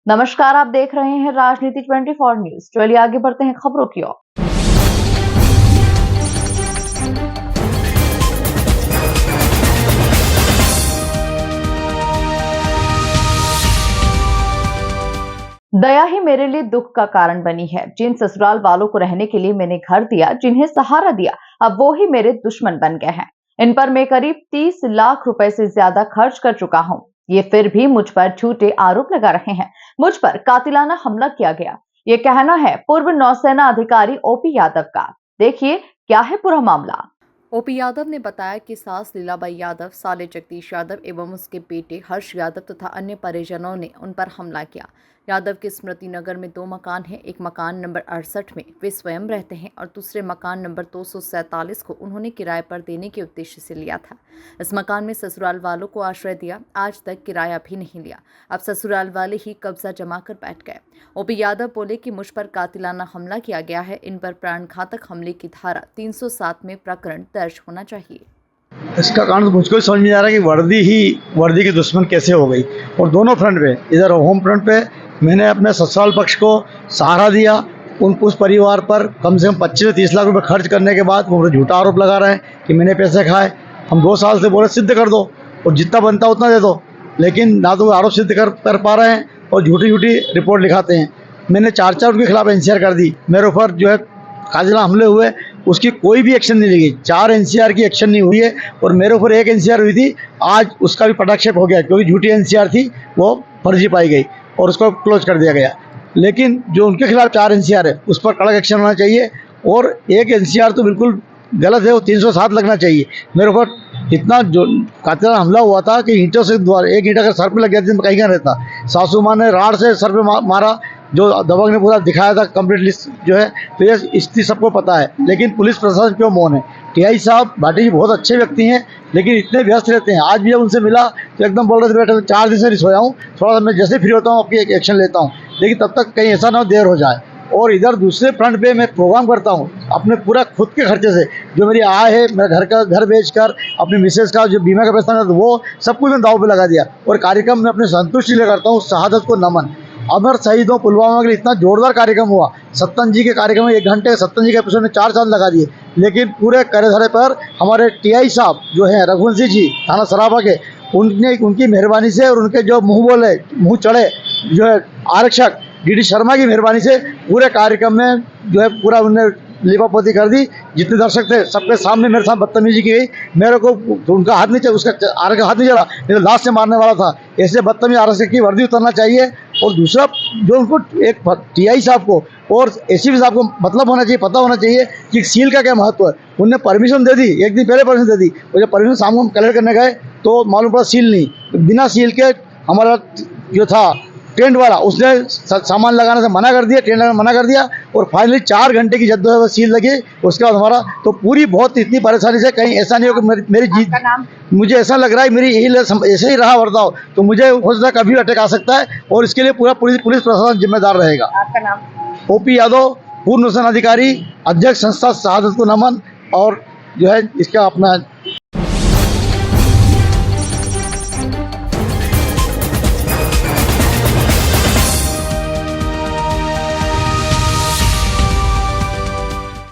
नमस्कार, आप देख रहे हैं राजनीति 24 न्यूज। चलिए आगे बढ़ते हैं खबरों की ओर। दया ही मेरे लिए दुख का कारण बनी है। जिन ससुराल वालों को रहने के लिए मैंने घर दिया, जिन्हें सहारा दिया, अब वो ही मेरे दुश्मन बन गए हैं। इन पर मैं करीब 30 लाख रुपए से ज्यादा खर्च कर चुका हूं। ये फिर भी मुझ पर झूठे आरोप लगा रहे हैं। मुझ पर कातिलाना हमला किया गया, ये कहना है पूर्व नौसेना अधिकारी ओपी यादव का। देखिए क्या है पूरा मामला। ओपी यादव ने बताया कि सास लीलाबाई यादव, साले जगदीश यादव एवं उसके बेटे हर्ष यादव तथा अन्य परिजनों ने उन पर हमला किया। यादव के स्मृति नगर में 2 मकान हैं। एक मकान नंबर 68 में वे स्वयं रहते हैं और दूसरे मकान नंबर 247 को उन्होंने किराए पर देने के उद्देश्य से लिया था। इस मकान में ससुराल वालों को आश्रय दिया, आज तक किराया भी नहीं लिया। अब ससुराल वाले ही कब्जा जमा कर बैठ गए। ओपी यादव बोले कि मुझ पर कातिलाना हमला किया गया है। इन पर प्राणघातक हमले की धारा 307 में प्रकरण दर्ज होना चाहिए। इसका कारण तो मुझको समझ में आ रहा है कि वर्दी की दुश्मन कैसे हो गई। और दोनों फ्रंट पे, इधर होम फ्रंट पे मैंने अपने ससुराल पक्ष को सहारा दिया। उस परिवार पर कम से कम 25 से 30 लाख रुपए खर्च करने के बाद वो झूठा आरोप लगा रहे हैं कि मैंने पैसे खाए। हम 2 साल से बोले सिद्ध कर दो और जितना बनता उतना दे दो, लेकिन ना तो आरोप सिद्ध कर पा रहे हैं और झूठी रिपोर्ट लिखाते हैं। मैंने 4 उनके खिलाफ एनसीआर कर दी। मेरे ऊपर जो है कातिलाना हमले हुए, उसकी कोई भी एक्शन नहीं ली गई। 4 एनसीआर की एक्शन नहीं हुई है और मेरे ऊपर 1 एनसीआर हुई थी। आज उसका भी पटाक्षेप हो गया क्योंकि झूठी एनसीआर थी, वो फर्जी पाई गई और उसको क्लोज कर दिया गया। लेकिन जो उनके खिलाफ 4 एनसीआर है उस पर कड़क एक्शन होना चाहिए और 1 एनसीआर तो बिल्कुल गलत है, वो 307 लगना चाहिए। मेरे ऊपर इतना जो कातिलाना हमला हुआ था कि ईंटों से द्वारा 1 ईंट अगर सर पे लग जाती तो मैं कहीं का रहता। सासू माँ ने राड से सर पे मारा, जो दबंग ने पूरा दिखाया था कंप्लीट लिस्ट जो है। तो ये स्थिति सबको पता है, लेकिन पुलिस प्रशासन क्यों मौन है। टीआई साहब भाटी जी बहुत अच्छे व्यक्ति हैं, लेकिन इतने व्यस्त रहते हैं। आज भी जब उनसे मिला तो एकदम बोल रहे थे बेटा 4 दिन से नहीं सोया हूँ, थोड़ा सा मैं जैसे फ्री होता हूँ आपकी एक एक्शन लेता हूँ, लेकिन तब तक कहीं ऐसा ना हो देर हो जाए। और इधर दूसरे फ्रंट पे मैं प्रोग्राम करता हूँ अपने पूरा खुद के खर्चे से, जो मेरी आय है, मेरा घर बेचकर अपनी मिसेज का जो बीमा का पैसा था वो सब कुछ मैं दाव पे लगा दिया। और कार्यक्रम में अपनी संतुष्टि ले करता हूँ। शहादत को नमन, अमर शहीदों पुलवामा के लिए इतना जोरदार कार्यक्रम हुआ। सत्तन जी के कार्यक्रम में 1 घंटे सत्तन जी के एपिसोड में 4 चांद लगा दिए, लेकिन पूरे करे धरे पर हमारे टीआई साहब जो हैं रघुवंशी जी थाना सराबा के, उनकी मेहरबानी से और उनके जो मुंह चढ़े जो है आरक्षक डीडी शर्मा की मेहरबानी से पूरे कार्यक्रम में जो है पूरा उन्होंने लिपापोती कर दी। जितने दर्शक थे सबके सामने मेरे साथ बदतमीजी की गई। मेरे को उनका हाथ नहीं चला, उसका आरक्षक का हाथ नहीं चला, नहीं तो लाश से मारने वाला था। ऐसे बदतमीज आरक्षक की वर्दी उतरना चाहिए। और दूसरा जो उनको एक टीआई साहब को और एसीपी साहब को मतलब होना चाहिए, पता होना चाहिए कि सील का क्या महत्व है। उनने परमिशन दे दी, 1 दिन पहले परमिशन दे दी, और जब परमिशन शाम को हम कलेक्ट करने गए तो मालूम पड़ा सील नहीं। बिना सील के हमारा जो था टेंट वाला, उसने सामान लगाने से मना कर दिया, टेंट लगाने मना कर दिया। और फाइनली 4 घंटे की जद्दोजहद सील लगी। उसके बाद हमारा तो पूरी बहुत इतनी परेशानी से कहीं ऐसा नहीं हो कि मेरी जीत, मुझे ऐसा लग रहा है मेरी यही ऐसे ही रहा बर्ताव तो मुझे हो सकता है कभी अटैक आ सकता है, और इसके लिए पूरा पुलिस प्रशासन जिम्मेदार रहेगा। आपका नाम? ओपी यादव, पूर्व नौसेना अधिकारी, अध्यक्ष संस्था शहादत को नमन, और जो है इसका अपना